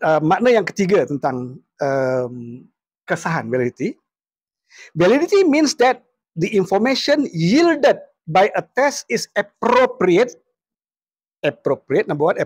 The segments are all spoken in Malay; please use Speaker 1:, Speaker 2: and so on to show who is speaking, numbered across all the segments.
Speaker 1: Makna yang ketiga tentang kesahan, validity. Validity means that the information yielded by a test is appropriate. Appropriate, number one.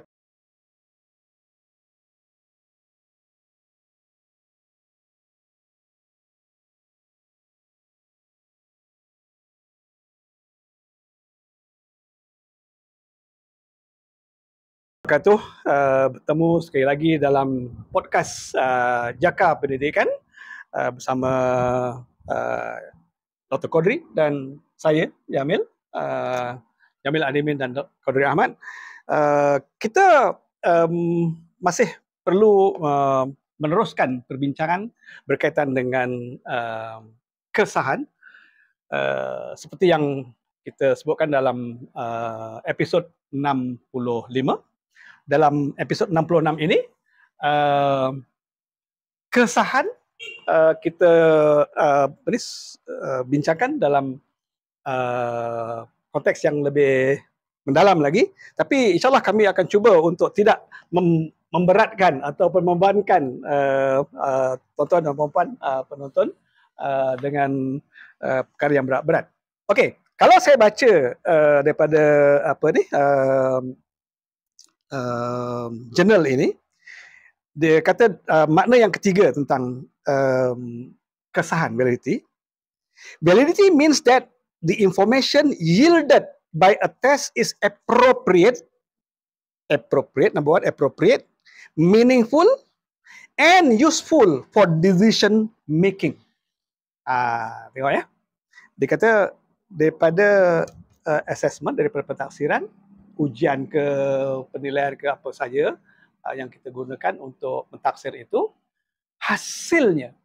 Speaker 1: Bertemu sekali lagi dalam podcast Jaka Pendidikan bersama Dr. Kodri dan saya, Jamil, Jamil Adimin dan Dr. Kodri Ahmad. Kita masih perlu meneruskan perbincangan berkaitan dengan kesahan seperti yang kita sebutkan dalam episod 65. Dalam episod 66 ini, kesahan kita bincangkan dalam konteks yang lebih mendalam lagi. Tapi insyaAllah kami akan cuba untuk tidak memberatkan ataupun membebankan tuan-tuan dan puan-puan penonton dengan perkara yang berat-berat. Okey, kalau saya baca daripada jurnal ini, dia kata makna yang ketiga tentang kesahan, validity. Validity means that the information yielded by a test is appropriate. Appropriate, number one, appropriate, meaningful, and useful for decision making. Tengok ya. Dia kata daripada assessment, daripada pentaksiran, ujian ke, penilaian ke apa saja yang kita gunakan untuk mentaksir itu, hasilnya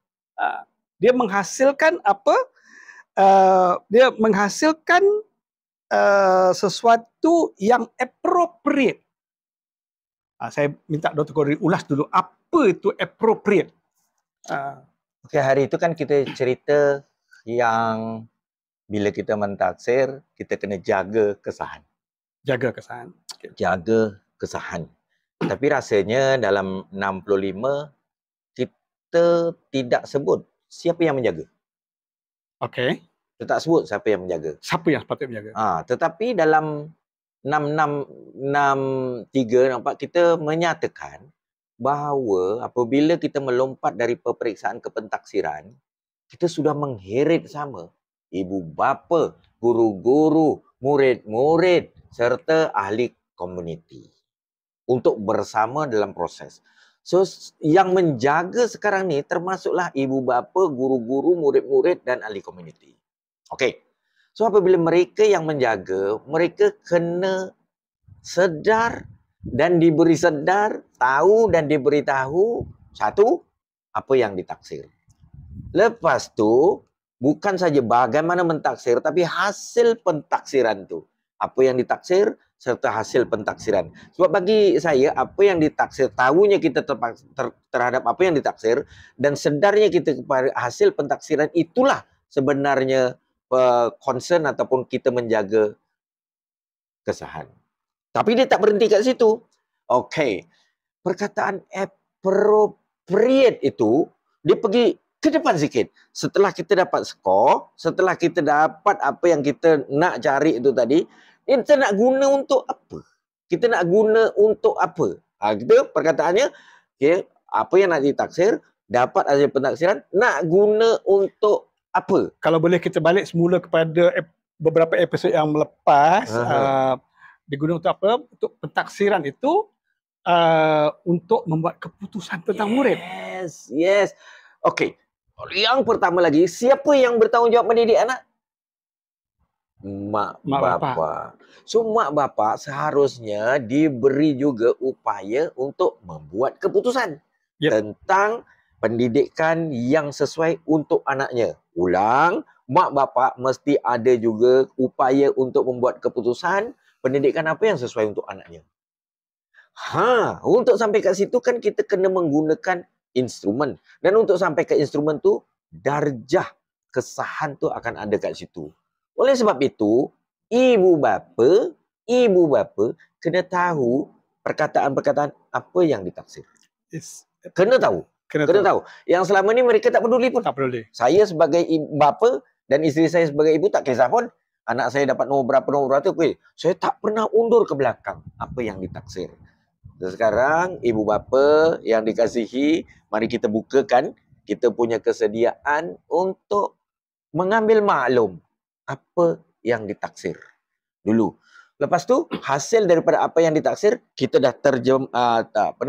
Speaker 1: dia menghasilkan apa? Dia menghasilkan sesuatu yang appropriate. Saya minta Dr. Kodri ulas dulu apa itu appropriate.
Speaker 2: Okey, hari itu kan kita cerita yang bila kita mentaksir, kita kena jaga kesahan.
Speaker 1: Jaga kesahan.
Speaker 2: Okay. Jaga kesahan. Tapi rasanya dalam 65, kita tidak sebut siapa yang menjaga.
Speaker 1: Okey.
Speaker 2: Kita tak sebut siapa yang menjaga.
Speaker 1: Siapa yang sepatutnya menjaga.
Speaker 2: Tetapi dalam 663 nampak kita menyatakan bahawa apabila kita melompat dari peperiksaan ke pentaksiran, kita sudah mengheret sama ibu bapa, guru-guru, murid-murid serta ahli komuniti untuk bersama dalam proses. So, yang menjaga sekarang ni termasuklah ibu bapa, guru-guru, murid-murid dan ahli komuniti. Okey. So, apabila mereka yang menjaga, mereka kena sedar dan diberi sedar, tahu dan diberitahu, satu, apa yang ditaksir. Lepas tu, bukan saja bagaimana mentaksir, tapi hasil pentaksiran tu. Apa yang ditaksir serta hasil pentaksiran. Sebab bagi saya, apa yang ditaksir, tahunya kita terhadap apa yang ditaksir dan sedarnya kita kepada hasil pentaksiran, itulah sebenarnya concern ataupun kita menjaga kesahan. Tapi dia tak berhenti kat situ. Okey. Perkataan appropriate itu, dia pergi ke depan sikit. Setelah kita dapat skor, setelah kita dapat apa yang kita nak cari itu tadi, kita nak guna untuk apa? Kita nak guna untuk apa? Kita perkataannya, okay, apa yang nak ditaksir, dapat hasil pentaksiran, nak guna untuk apa?
Speaker 1: Kalau boleh kita balik semula kepada beberapa episod yang melepas, digunakan untuk apa? Untuk pentaksiran itu untuk membuat keputusan tentang murid.
Speaker 2: Yes. Okey. Yang pertama lagi, siapa yang bertanggungjawab mendidik anak? Mak bapa. So, mak bapa seharusnya diberi juga upaya untuk membuat keputusan tentang pendidikan yang sesuai untuk anaknya. Ulang, mak bapa mesti ada juga upaya untuk membuat keputusan pendidikan apa yang sesuai untuk anaknya. Untuk sampai kat situ kan kita kena menggunakan instrumen. Dan untuk sampai ke instrumen tu, darjah kesahan tu akan ada kat situ. Oleh sebab itu, ibu bapa kena tahu perkataan-perkataan apa yang ditaksir. Kena tahu. Kena tahu. Yang selama ni mereka tak peduli pun.
Speaker 1: Tak peduli.
Speaker 2: Saya sebagai bapa dan isteri saya sebagai ibu tak kisah pun. Anak saya dapat nombor berapa tu. Saya tak pernah undur ke belakang apa yang ditaksir. Dan sekarang ibu bapa yang dikasihi, mari kita bukakan kita punya kesediaan untuk mengambil maklum apa yang ditaksir dulu. Lepas tu hasil daripada apa yang ditaksir kita dah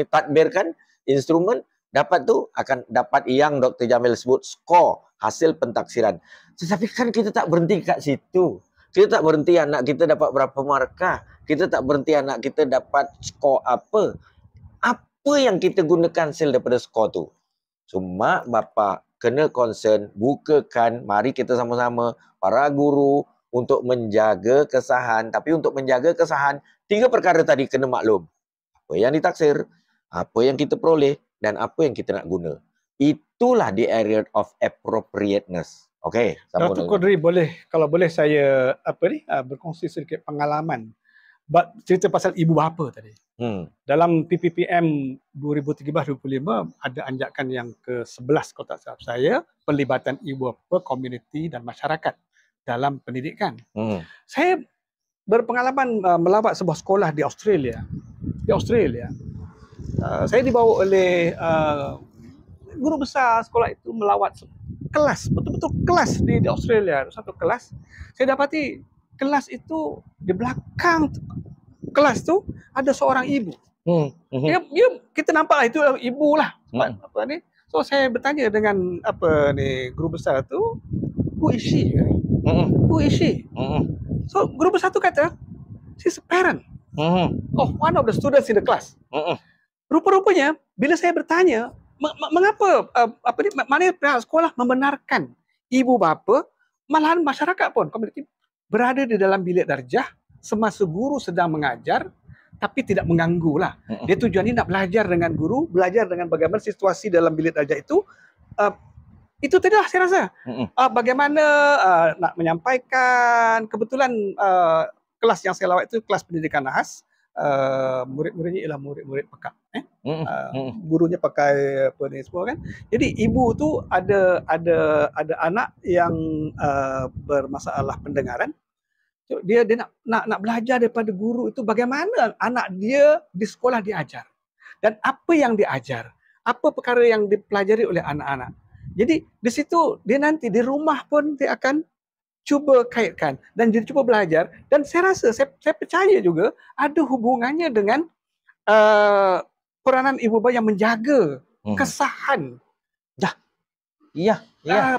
Speaker 2: tadbirkan instrumen, dapat tu akan dapat yang Dr. Jamil sebut skor hasil pentaksiran. Tetapi kan kita tak berhenti kat situ. Kita tak berhenti anak kita dapat berapa markah. Kita tak berhenti anak kita dapat skor apa. Apa yang kita gunakan hasil daripada skor tu. So mak bapak kena concern, bukakan, mari kita sama-sama para guru untuk menjaga kesahan. Tapi untuk menjaga kesahan, 3 perkara tadi kena maklum. Apa yang ditaksir, apa yang kita peroleh dan apa yang kita nak guna. Itulah the area of appropriateness. Okey,
Speaker 1: Dr. Kodri, kalau boleh saya berkongsi sedikit pengalaman cerita pasal ibu bapa tadi. Dalam PPPM 2013-2025 ada anjakan yang ke-11 kalau tak silap saya, pelibatan ibu bapa, komuniti dan masyarakat dalam pendidikan. Saya berpengalaman melawat sebuah sekolah di Australia. Saya dibawa oleh guru besar sekolah itu melawat kelas, betul-betul kelas di Australia. Satu kelas, saya dapati kelas itu di belakang kelas tu ada seorang ibu. Kita nampaklah itu ibu lah. So saya bertanya dengan guru besar tu, who is she? Who is she? So guru besar tu kata, she's a parent of one of the students in the class. Rupa-rupanya bila saya bertanya, mengapa mana pihak sekolah membenarkan ibu bapa, malahan masyarakat pun komuniti berada di dalam bilik darjah semasa guru sedang mengajar tapi tidak mengganggu lah. Dia tujuannya nak belajar dengan guru, belajar dengan bagaimana situasi dalam bilik darjah itu. Itu tadilah saya rasa. Bagaimana nak menyampaikan, kebetulan kelas yang saya lawat itu kelas pendidikan nahas. Murid-muridnya ialah murid-murid pekak. Gurunya pakai apa ni semua kan. Jadi ibu tu ada anak yang bermasalah pendengaran. Dia nak belajar daripada guru itu bagaimana anak dia di sekolah diajar. Dan apa yang diajar. Apa perkara yang dipelajari oleh anak-anak. Jadi di situ dia nanti di rumah pun dia akan cuba kaitkan dan dia cuba belajar, dan saya rasa saya percaya juga ada hubungannya dengan peranan ibu bapa yang menjaga kesahan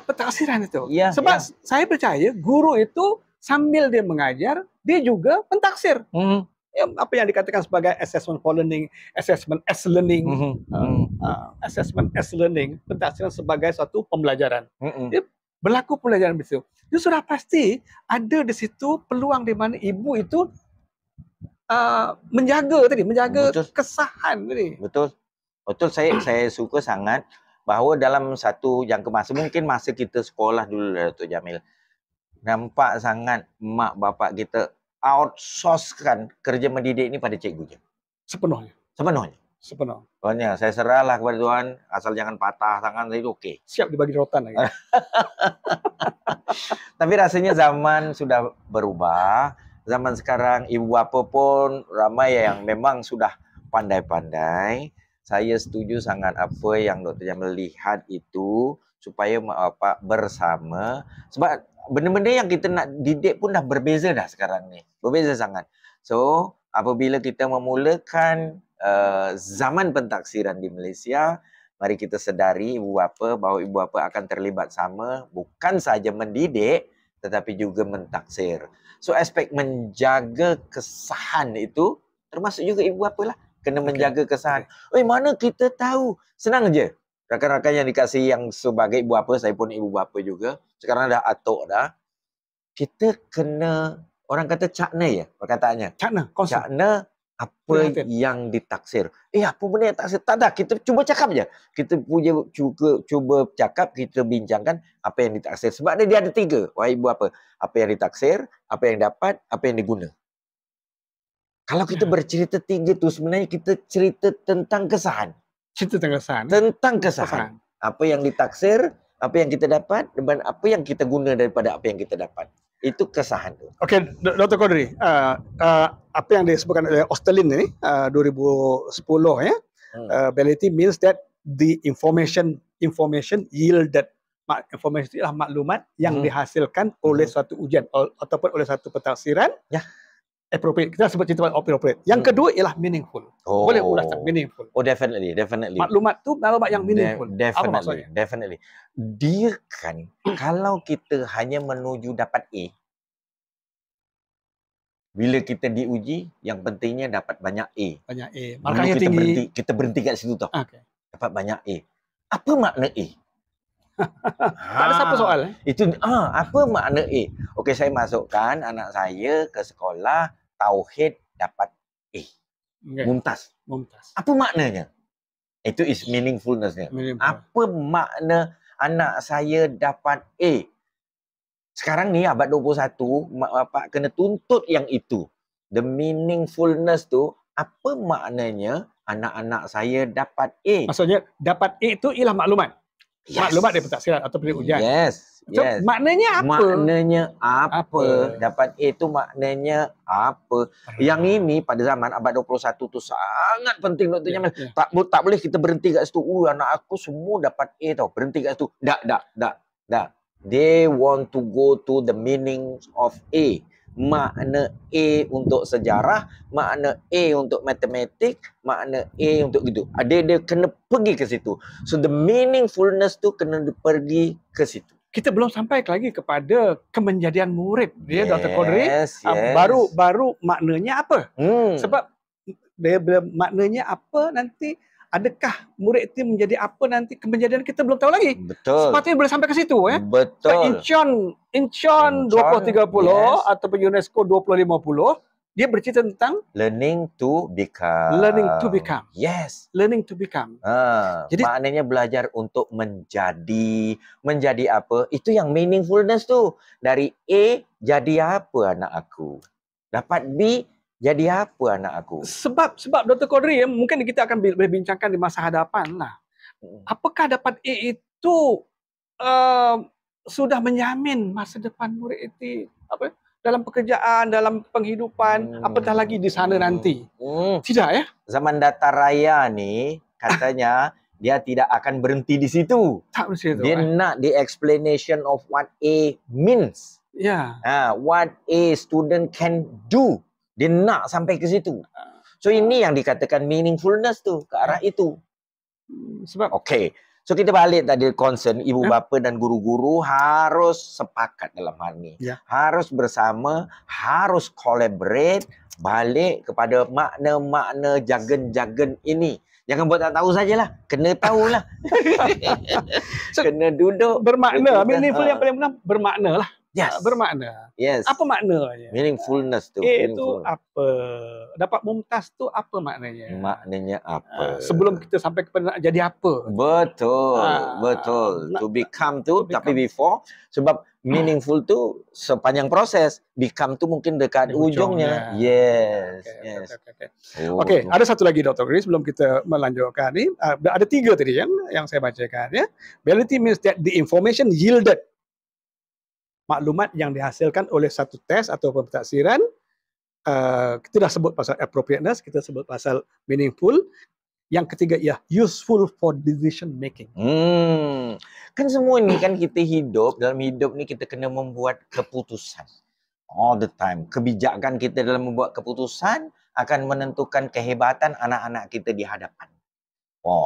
Speaker 1: pentaksiran itu. Sebab saya percaya guru itu sambil dia mengajar dia juga pentaksir. Apa yang dikatakan sebagai assessment for learning, assessment as learning, assessment as learning, pentaksiran sebagai satu pembelajaran. Dia berlaku pembelajaran itu. Itu sudah pasti ada di situ peluang di mana ibu itu menjaga kesahan tadi.
Speaker 2: Betul. Saya suka sangat bahawa dalam satu jangka masa, mungkin masa kita sekolah dulu Datuk Jamil, nampak sangat mak bapak kita outsourcekan kerja mendidik ini pada cikgu je. Sepenuhnya. Pokoknya saya serahlah kepada Tuhan, asal jangan patah tangan saya itu okey.
Speaker 1: Siap dibagi rotan lagi.
Speaker 2: Tapi rasanya zaman sudah berubah. Zaman sekarang ibu bapa pun ramai yang memang sudah pandai-pandai. Saya setuju sangat apa yang Dr. Jamil lihat itu, supaya mak bapak bersama. Sebab benda-benda yang kita nak didik pun dah berbeza dah sekarang ni. Berbeza sangat. So, apabila kita memulakan zaman pentaksiran di Malaysia, mari kita sedari ibu bapa bahawa ibu bapa akan terlibat sama, bukan saja mendidik tetapi juga mentaksir. So aspek menjaga kesahan itu termasuk juga ibu bapa lah, kena menjaga kesahan. Mana kita tahu, senang je. Rakan-rakan yang dikasihi yang sebagai ibu bapa, saya pun ibu bapa juga, sekarang dah atuk dah. Kita kena, orang kata cakna ya perkataannya. Cakna apa yang ditaksir. Apa benda yang taksir? Tak ada, kita cuba cakap je. Kita cuba cakap, kita bincangkan apa yang ditaksir. Sebab dia ada 3, wahai ibu bapa. Apa yang ditaksir, apa yang dapat, apa yang diguna. Kalau kita bercerita 3 tu, sebenarnya kita cerita tentang kesahan.
Speaker 1: Cerita tentang kesahan.
Speaker 2: Tentang kesahan. Apa yang ditaksir, apa yang kita dapat, dan apa yang kita guna daripada apa yang kita dapat. Itu kesahan tu.
Speaker 1: Okey, Dr. Qadri, apa yang disebutkan oleh Osterlin ini 2010 ya. Validity means that the information yielded. Informasi adalah maklumat yang dihasilkan oleh suatu ujian ataupun oleh satu pentafsiran.
Speaker 2: Ya.
Speaker 1: Appropriate. Kita sebut cerita appropriate. Yang kedua ialah meaningful. Boleh ulas tak meaningful?
Speaker 2: Oh, definitely.
Speaker 1: Maklumat tu maklumat yang meaningful. Apa maksudnya?
Speaker 2: Definitely. Dia kan kalau kita hanya menuju dapat A, bila kita diuji, yang pentingnya dapat banyak A.
Speaker 1: Banyak A. Markahnya tinggi.
Speaker 2: Kita berhenti kat situ tau.
Speaker 1: Okay.
Speaker 2: Dapat banyak A. Apa makna A?
Speaker 1: Tak ada siapa soal.
Speaker 2: Itu apa makna A? Okey, saya masukkan anak saya ke sekolah Tauhid dapat A. Okay. Mumtaz. Apa maknanya? Itu is meaningfulness-nya. Apa makna anak saya dapat A? Sekarang ni abad 21, mak bapak kena tuntut yang itu. The meaningfulness tu, apa maknanya anak-anak saya dapat A?
Speaker 1: Maksudnya dapat A itu ialah maklumat. Yes. Maklumat dari pentafsiran atau dari ujian.
Speaker 2: Yes.
Speaker 1: So, maknanya apa?
Speaker 2: Maknanya apa? Dapat A itu maknanya apa? Yang ini pada zaman abad 21 tu sangat penting Dr. Jamil. Tak boleh kita berhenti kat situ. Anak aku semua dapat A tau. Berhenti kat situ. Tak. They want to go to the meaning of A. Makna A untuk sejarah, makna A untuk matematik, makna A untuk gitu. Dia kena pergi ke situ. So the meaningfulness tu kena pergi ke situ.
Speaker 1: Kita belum sampai lagi kepada kemenjadian murid dia, Dr. Qadri.
Speaker 2: Yes.
Speaker 1: Baru maknanya apa? Sebab dia maknanya apa nanti, adakah murid itu menjadi apa nanti kemenjadian kita belum tahu lagi.
Speaker 2: Betul.
Speaker 1: Sepatutnya boleh sampai ke situ ya.
Speaker 2: Betul.
Speaker 1: Incheon 2030 ataupun UNESCO 2050 dia bercerita tentang
Speaker 2: learning to become.
Speaker 1: Yes. Learning to become.
Speaker 2: Jadi maknanya belajar untuk menjadi apa? Itu yang meaningfulness tu. Dari A jadi apa anak aku? Dapat B jadi apa anak aku?
Speaker 1: Sebab Dr. Qadri mungkin kita akan berbincangkan di masa hadapan lah. Apakah dapat A itu sudah menjamin masa depan murid itu dalam pekerjaan, dalam penghidupan, apatah lagi di sana nanti? Tidak ya?
Speaker 2: Zaman data raya ni katanya dia tidak akan berhenti di situ.
Speaker 1: Tak berhenti situ.
Speaker 2: Dia nak the explanation of what A means. What a student can do. Dia nak sampai ke situ. So ini yang dikatakan meaningfulness tu, ke arah itu.
Speaker 1: Sebab
Speaker 2: so kita balik tadi concern ibu bapa dan guru-guru harus sepakat dalam hal ni. Harus bersama, harus collaborate balik kepada makna-makna jargon-jargon ini. Jangan buat tak tahu sajalah, kena tahulah. Kena duduk
Speaker 1: bermakna. Meaningful yang paling benar bermakna lah. Bermakna.
Speaker 2: Yes.
Speaker 1: Apa maknanya?
Speaker 2: Meaningfulness tu.
Speaker 1: Itu apa? Dapat mumtaz tu apa maknanya?
Speaker 2: Maknanya apa?
Speaker 1: Sebelum kita sampai kepada nak jadi apa?
Speaker 2: Betul. To become tu, tapi before. Sebab meaningful tu sepanjang proses. Become tu mungkin dekat ujungnya. Yes.
Speaker 1: Okey, ada satu lagi Dr. Chris sebelum kita melanjutkan ni. Ada 3 tadi yang saya bacakan ya. Validity means that the information yielded. Maklumat yang dihasilkan oleh satu tes atau pentafsiran. Kita dah sebut pasal appropriateness, kita sebut pasal meaningful. Yang ketiga ialah useful for decision making.
Speaker 2: Kan semua ni kan kita hidup, dalam hidup ni kita kena membuat keputusan. All the time. Kebijakan kita dalam membuat keputusan akan menentukan kehebatan anak-anak kita di hadapan.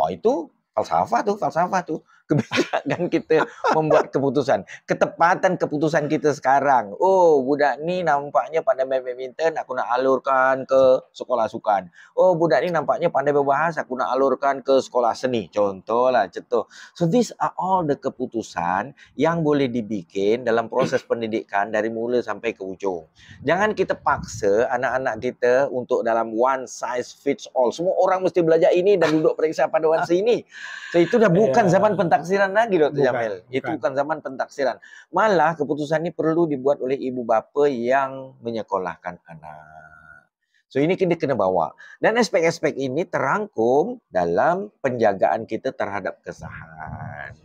Speaker 2: Itu falsafah tu. Kebijakan kita membuat keputusan. Ketepatan keputusan kita sekarang. Budak ni nampaknya pandai main badminton, aku nak alurkan ke sekolah sukan. Budak ni nampaknya pandai berbahasa, aku nak alurkan ke sekolah seni. Contohlah, contoh. So these are all the keputusan yang boleh dibikin dalam proses pendidikan dari mula sampai ke ujung. Jangan kita paksa anak-anak kita untuk dalam one size fits all. Semua orang mesti belajar ini dan duduk periksa paduan sini. So itu dah bukan zaman pentaksiran lagi, Dr. Jamil. Itu bukan zaman pentaksiran. Malah keputusan ini perlu dibuat oleh ibu bapa yang menyekolahkan anak. So ini kita kena bawa. Dan aspek-aspek ini terangkum dalam penjagaan kita terhadap kesahan.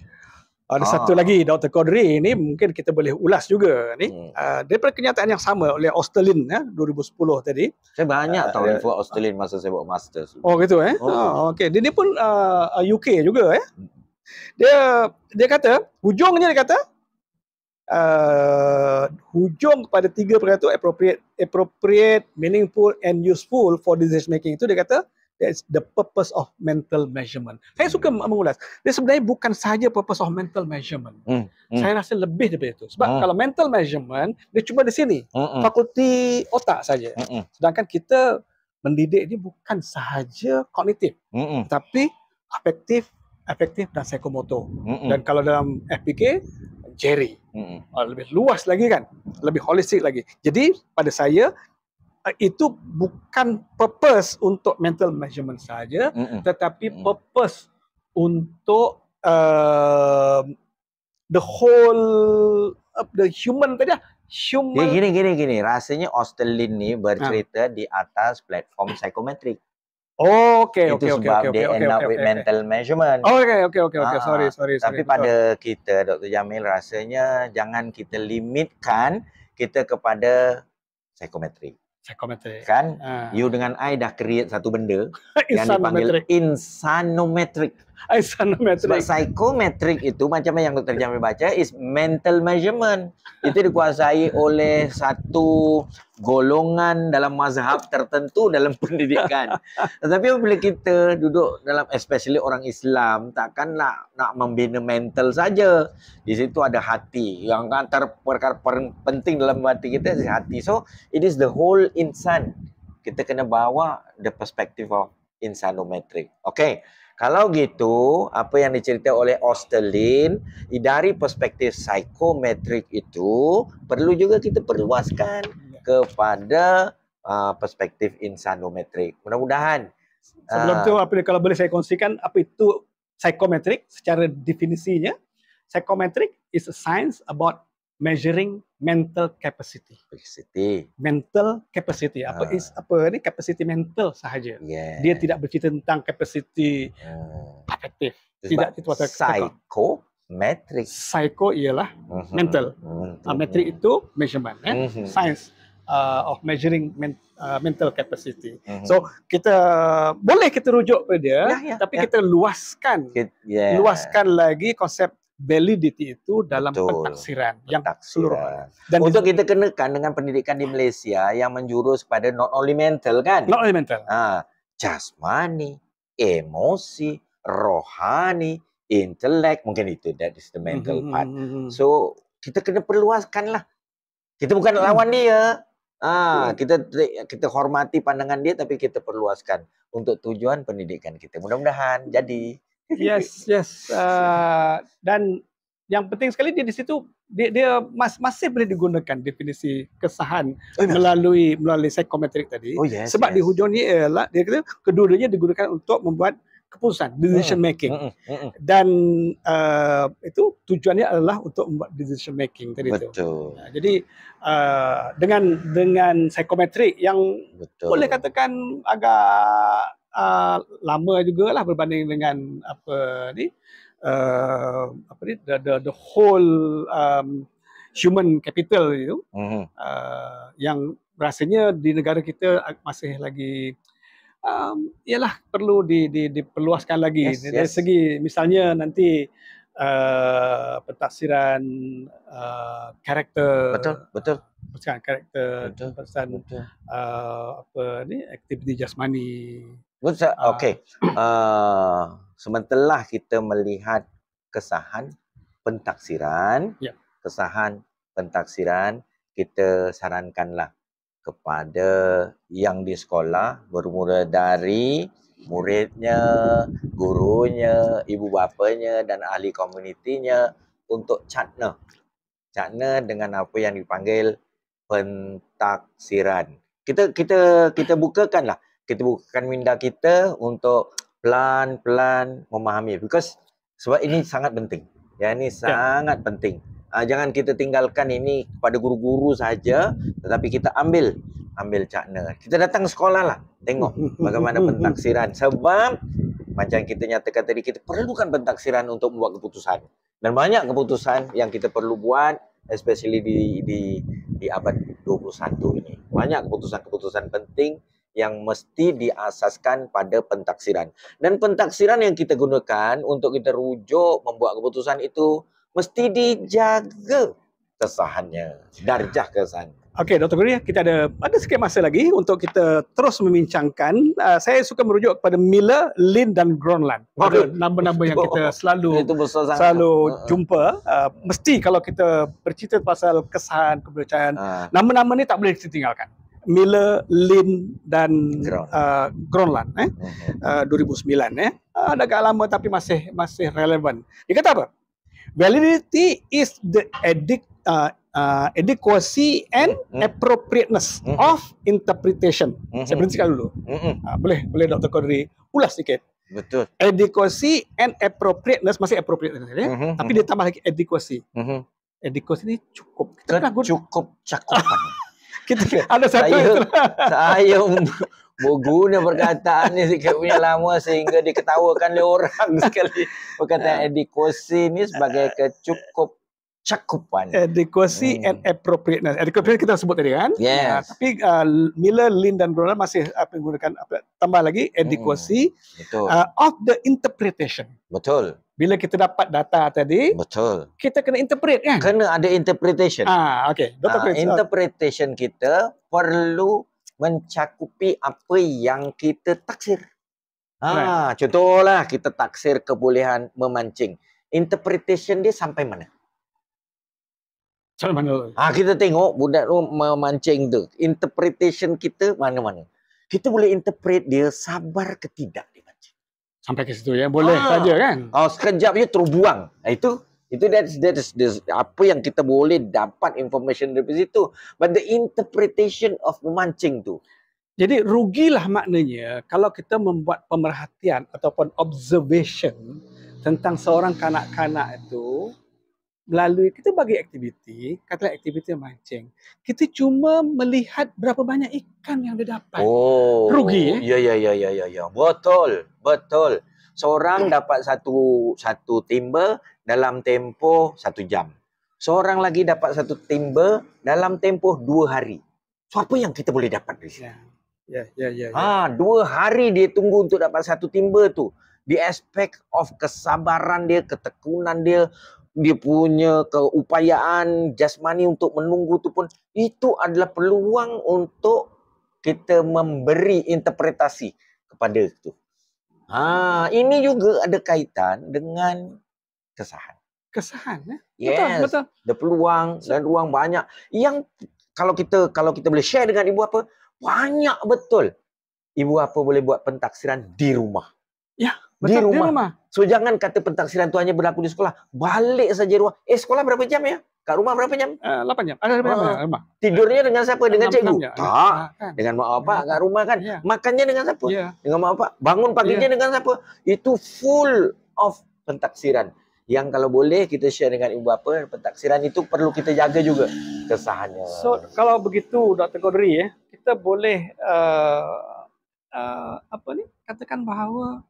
Speaker 1: Ada satu lagi, Dr. Qadri, ini mungkin kita boleh ulas juga ni. Daripada kenyataan yang sama oleh Austerlin 2010 tadi.
Speaker 2: Saya banyak tahu info Austerlin masa saya buat masters.
Speaker 1: Oh gitu okey. Dia pun UK juga Dia kata, hujungnya dia kata hujung kepada 3% appropriate, meaningful and useful for decision making itu dia kata that's the purpose of mental measurement. Saya suka mengulas. Dia sebenarnya bukan sahaja purpose of mental measurement. Saya rasa lebih daripada itu. Sebab kalau mental measurement dia cuma di sini, fakulti otak saja. Sedangkan kita mendidik ini bukan sahaja kognitif, tapi afektif dan psikomotor. Dan kalau dalam FPK Jerry. Lebih luas lagi kan, lebih holistik lagi. Jadi pada saya itu bukan purpose untuk mental measurement saja, tetapi purpose untuk the whole the human tadi
Speaker 2: human. Gini. Rasanya Austerlin ni bercerita di atas platform psikometrik.
Speaker 1: Okey.
Speaker 2: Itu sebab dia end up with mental measurement.
Speaker 1: Okey. Sorry.
Speaker 2: Tapi pada kita, Dr. Jamil, rasanya jangan kita limitkan kita kepada psikometrik. Kan? You dengan I dah create satu benda yang dipanggil insanometric. Sebab psikometrik itu macam yang Dr. Jamil baca is mental measurement. Itu dikuasai oleh satu golongan dalam mazhab tertentu dalam pendidikan. Tetapi apabila kita duduk dalam, especially orang Islam, takkan nak membina mental saja. Di situ ada hati. Yang antara perkara penting dalam hati kita is hati. So it is the whole insan. Kita kena bawa the perspective of insanometric. Okay. Kalau gitu, apa yang diceritakan oleh Austerlin dari perspektif psikometrik itu perlu juga kita perluaskan kepada perspektif insanometrik. Mudah-mudahan.
Speaker 1: Sebelum tu, kalau boleh saya kongsikan apa itu psikometrik secara definisinya. Psikometrik is a science about measuring mental capacity. Mental capacity. Apa ni? Capacity mental sahaja. Dia tidak bercerita tentang capacity afektif. Tidak, itu
Speaker 2: psikometrik.
Speaker 1: Psycho ialah mental. Metrik itu measurement. Science of measuring mental capacity. So kita boleh kita rujuk pada dia, tapi kita luaskan lagi konsep validity itu dalam pentaksiran yang keseluruhan.
Speaker 2: Dan untuk kita kenakan dengan pendidikan di Malaysia yang menjurus pada not only mental kan?
Speaker 1: Not only mental.
Speaker 2: Jasmani, emosi, rohani, intelek, mungkin itu, that is the mental part. So kita kena perluaskan lah. Kita bukan lawan dia. Kita hormati pandangan dia, tapi kita perluaskan untuk tujuan pendidikan kita. Mudah-mudahan jadi.
Speaker 1: Yes. Dan yang penting sekali dia di situ dia masih boleh digunakan definisi kesahan melalui psikometrik tadi. Sebab di hujungnya ialah dia kata kedua-duanya digunakan untuk membuat keputusan, decision making. Dan itu tujuannya adalah untuk membuat decision making tadi itu. Jadi dengan psikometrik yang boleh katakan agak lama jugalah berbanding dengan the whole human capital itu yang rasanya di negara kita masih lagi ialah perlu diperluaskan lagi. Dari segi misalnya nanti pentafsiran karakter, aktiviti jasmani.
Speaker 2: Okey. Sementara kita melihat kesahan pentaksiran, kita sarankanlah kepada yang di sekolah bermula dari muridnya, gurunya, ibu bapanya dan ahli komunitinya untuk catna dengan apa yang dipanggil pentaksiran. Kita bukakanlah. Kita bukakan minda kita untuk pelan-pelan memahami. Sebab ini sangat penting. Ini sangat penting. Jangan kita tinggalkan ini kepada guru-guru saja, tetapi kita ambil ambil cakna. Kita datang sekolah lah, tengok bagaimana pentaksiran. Sebab macam kita nyatakan tadi, kita perlukan pentaksiran untuk membuat keputusan. Dan banyak keputusan yang kita perlu buat, especially di abad 21 ini. Banyak keputusan-keputusan penting yang mesti diasaskan pada pentaksiran. Dan pentaksiran yang kita gunakan untuk kita rujuk membuat keputusan itu mesti dijaga kesahannya, darjah kesahan.
Speaker 1: Okey, Dr. Guri, kita ada sikit masa lagi untuk kita terus membincangkan. Saya suka merujuk kepada Miller, Lin dan Gronlund. Ada nama-nama yang kita selalu jumpa. Mesti kalau kita bercerita pasal kesahan, kepercayaan, nama-nama ni tak boleh ditinggalkan. Miller, Lin dan Gronlund 2009 ada agak lama tapi masih relevan. Dia kata apa? Validity is the adequacy and appropriateness of interpretation. Saya berhentikan dulu. Boleh Dr. Qadri ulas sikit.
Speaker 2: Betul.
Speaker 1: Adequacy and appropriateness, masih appropriateness tapi dia tambah lagi adequacy. Adequacy ni cukup.
Speaker 2: Cukup cakupan.
Speaker 1: Kita ada satu
Speaker 2: saya berguna perkataan ni sikit punya lama sehingga diketawakan oleh orang sekali. Perkataan adequacy ni sebagai kecukup cakupan.
Speaker 1: Adequacy and appropriateness. Adequacy kita sebut tadi kan?
Speaker 2: Yes.
Speaker 1: Tapi Miller, Lin dan Gronlund masih menggunakan tambah lagi adequacy of the interpretation.
Speaker 2: Betul.
Speaker 1: Bila kita dapat data tadi,
Speaker 2: betul,
Speaker 1: kita kena interpret kan?
Speaker 2: Kena ada interpretation.
Speaker 1: Okey.
Speaker 2: Interpretation kita perlu mencakupi apa yang kita taksir. Contohlah kita taksir kebolehan memancing. Interpretation dia sampai mana?
Speaker 1: Sampai mana?
Speaker 2: Kita tengok budak tu memancing tu. Interpretation kita mana-mana. Kita boleh interpret dia sabar ke tidak dia mancing.
Speaker 1: Sampai ke situ ya. Boleh saja kan?
Speaker 2: Sekejap je terus buang. Itu that's apa yang kita boleh dapat information dari situ. But the interpretation of memancing tu.
Speaker 1: Jadi rugilah maknanya kalau kita membuat pemerhatian ataupun observation tentang seorang kanak-kanak itu melalui kita bagi aktiviti, katalah aktiviti mancing. Kita cuma melihat berapa banyak ikan yang dia dapat. Rugi.
Speaker 2: Ya. Betul. Seorang dapat satu timba dalam tempoh 1 jam. Seorang lagi dapat satu timba dalam tempoh 2 hari. So apa yang kita boleh dapat di sini?
Speaker 1: Ya.
Speaker 2: 2 hari dia tunggu untuk dapat satu timba tu. Di aspek of kesabaran dia, ketekunan dia, dia punya keupayaan jasmani untuk menunggu tu pun, itu adalah peluang untuk kita memberi interpretasi kepada itu. Ini juga ada kaitan dengan kesahan.
Speaker 1: Kesahan
Speaker 2: Yes. Betul. Ada peluang dan ruang banyak yang kalau kita boleh share dengan ibu apa, banyak betul ibu apa boleh buat pentaksiran di rumah.
Speaker 1: Ya, betul, di rumah.
Speaker 2: So jangan kata pentaksiran tu hanya berlaku di sekolah. Balik saja rumah. Sekolah berapa jam ya? Kat rumah berapa jam?
Speaker 1: 8 jam. Ada rumah.
Speaker 2: Tidurnya dengan siapa? Dengan cikgu? Tak.
Speaker 1: Kan.
Speaker 2: Dengan mak bapak kat rumah kan.
Speaker 1: Ya.
Speaker 2: Makannya dengan siapa?
Speaker 1: Ya.
Speaker 2: Dengan mak bapak. Bangun paginya dengan siapa? Itu full of pentaksiran. Yang kalau boleh kita share dengan ibu bapa, pentaksiran itu perlu kita jaga juga kesahannya.
Speaker 1: So kalau begitu Dr. Qadri kita boleh katakan bahawa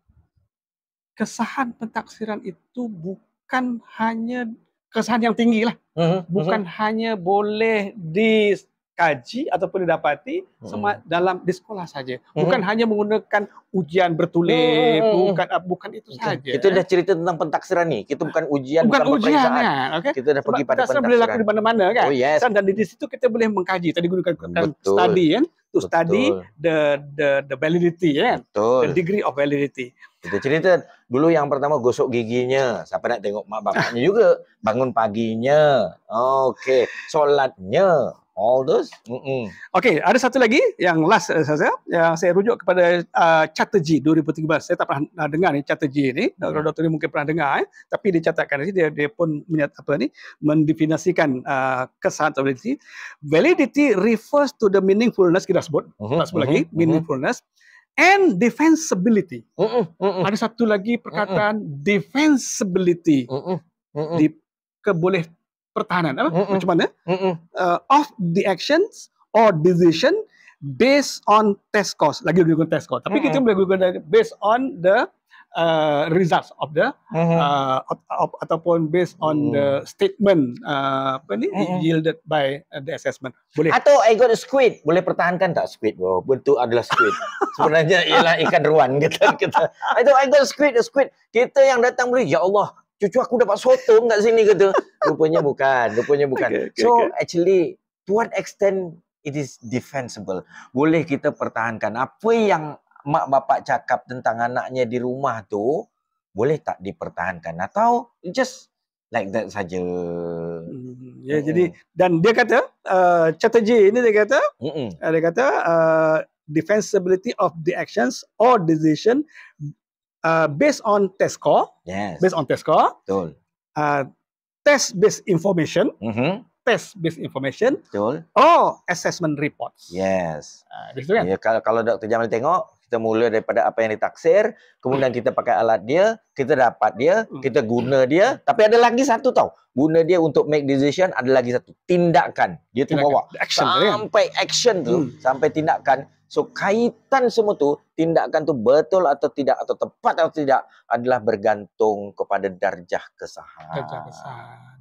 Speaker 1: kesahan pentaksiran itu bukan hanya kesahan yang tinggi lah. Bukan hanya boleh dikaji ataupun didapati di sekolah saja. Bukan hanya menggunakan ujian bertulis, bukan itu saja.
Speaker 2: Kita dah cerita tentang pentaksiran ni. Kita bukan ujian, bukan peperiksaan.
Speaker 1: Okay?
Speaker 2: Kita dah pergi pada pentaksiran.
Speaker 1: Boleh laku di mana-mana kan?
Speaker 2: Yes.
Speaker 1: Dan di situ kita boleh mengkaji. Tadi gunakan study kan? To study the validity kan? The degree of validity.
Speaker 2: Kita cerita dulu yang pertama gosok giginya. Siapa nak tengok mak bapaknya juga. Bangun paginya. Okey. Solatnya. All those.
Speaker 1: Okey, ada satu lagi yang last yang saya rujuk kepada Chatterjee 2013. Saya tak pernah dengar ni Chatterjee ni. Doktor ni mungkin pernah dengar tapi dicatatkan dia pun mendefinisikan kesahan atau validity. Validity refers to the meaningfulness, kita sebut lagi meaningfulness and defensibility. Ada satu lagi perkataan defensibility. Di keboleh pertahanan macam mana? Of the actions or decision based on test scores. Lagi guna test score. Tapi kita boleh guna based on the results of the ataupun based on the statement yielded by the assessment. Boleh.
Speaker 2: Atau I got a squid, boleh pertahankan tak squid? Oh, bentuk adalah squid. Sebenarnya ialah ikan ruan kita. Atau I got a squid. Kita yang datang boleh, ya Allah, cucu aku dapat sotong kat sini kata. Rupanya bukan. So actually to what extent it is defensible? Boleh kita pertahankan apa yang mak bapak cakap tentang anaknya di rumah tu, boleh tak dipertahankan atau just like that saja?
Speaker 1: Ya, jadi dan dia kata strategi ini dia kata defensibility of the actions or decision based on test score.
Speaker 2: Yes.
Speaker 1: Based on test score.
Speaker 2: Betul.
Speaker 1: Test based information. Test-based information,
Speaker 2: betul,
Speaker 1: or assessment reports.
Speaker 2: Yes.
Speaker 1: Begitu kan?
Speaker 2: Ya, kalau Dr. Jamal tengok, kita mula daripada apa yang ditaksir, kemudian kita pakai alat dia, kita dapat dia, kita guna dia, tapi ada lagi satu tau. Guna dia untuk make decision, ada lagi satu. Tindakan. Dia tu bawa
Speaker 1: action,
Speaker 2: sampai action tu, sampai tindakan. So, kaitan semua tu, tindakan tu betul atau tidak, atau tepat atau tidak, adalah bergantung kepada darjah kesahan.
Speaker 1: Darjah kesahan.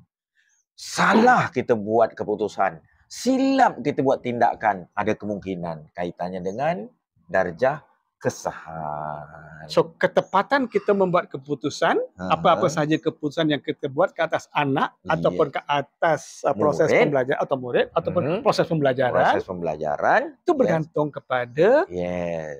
Speaker 2: Salah kita buat keputusan, silap kita buat tindakan, ada kemungkinan kaitannya dengan darjah kesahan.
Speaker 1: So, ketepatan kita membuat keputusan, apa-apa sahaja keputusan yang kita buat ke atas anak ataupun ke atas proses pembelajaran atau murid ataupun proses pembelajaran itu bergantung kepada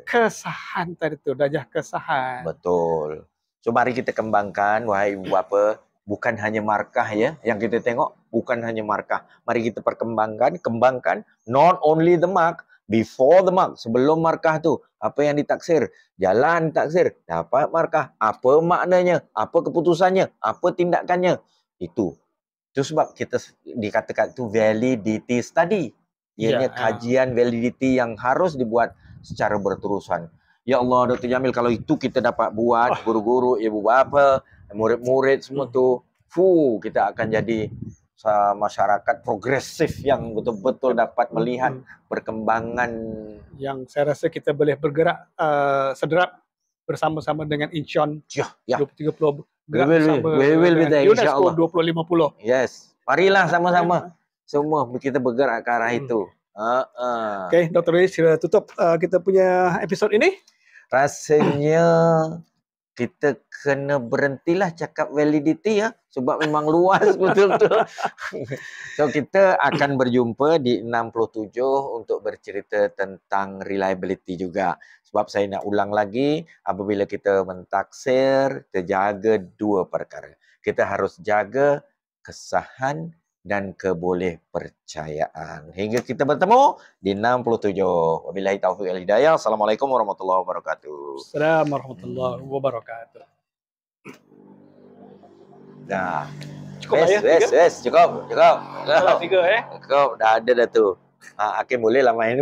Speaker 1: kesahan tadi tu, darjah kesahan.
Speaker 2: Betul. So, mari kita kembangkan, wahai ibu bapa, bukan hanya markah ya, yang kita tengok bukan hanya markah. Mari kita kembangkan not only the mark, before the mark, sebelum markah tu, apa yang ditaksir, jalan taksir, dapat markah, apa maknanya, apa keputusannya, apa tindakannya. Itu sebab kita dikatakan tu validity study. Ianya kajian validity yang harus dibuat secara berterusan. Ya Allah, Dr. Jamil, kalau itu kita dapat buat, guru-guru, ibu bapa, murid-murid semua tu, kita akan jadi masyarakat progresif yang betul-betul dapat melihat perkembangan.
Speaker 1: Yang saya rasa kita boleh bergerak sederap bersama-sama dengan Incheon 2030.
Speaker 2: We will be there,
Speaker 1: UNESCO 2050.
Speaker 2: Yes. Marilah sama-sama. Semua kita bergerak ke arah itu.
Speaker 1: Okay, Dr. Lee, sila tutup kita punya episod ini.
Speaker 2: Rasanya kita kena berhentilah cakap validity ya, sebab memang luas betul-betul. So kita akan berjumpa di 67 untuk bercerita tentang reliability juga. Sebab saya nak ulang lagi, apabila kita mentaksir, kita jaga dua perkara. Kita harus jaga kesahan dan kebolehpercayaan. Hingga kita bertemu di 67. Wabillahi taufiq wal hidayah. Assalamualaikum warahmatullahi wabarakatuh.
Speaker 1: Assalamualaikum warahmatullahi wabarakatuh.
Speaker 2: Dah.
Speaker 1: Cukup
Speaker 2: cukup.
Speaker 1: Cukup,
Speaker 2: Cukup, dah ada dah tu. Hakim boleh lah main.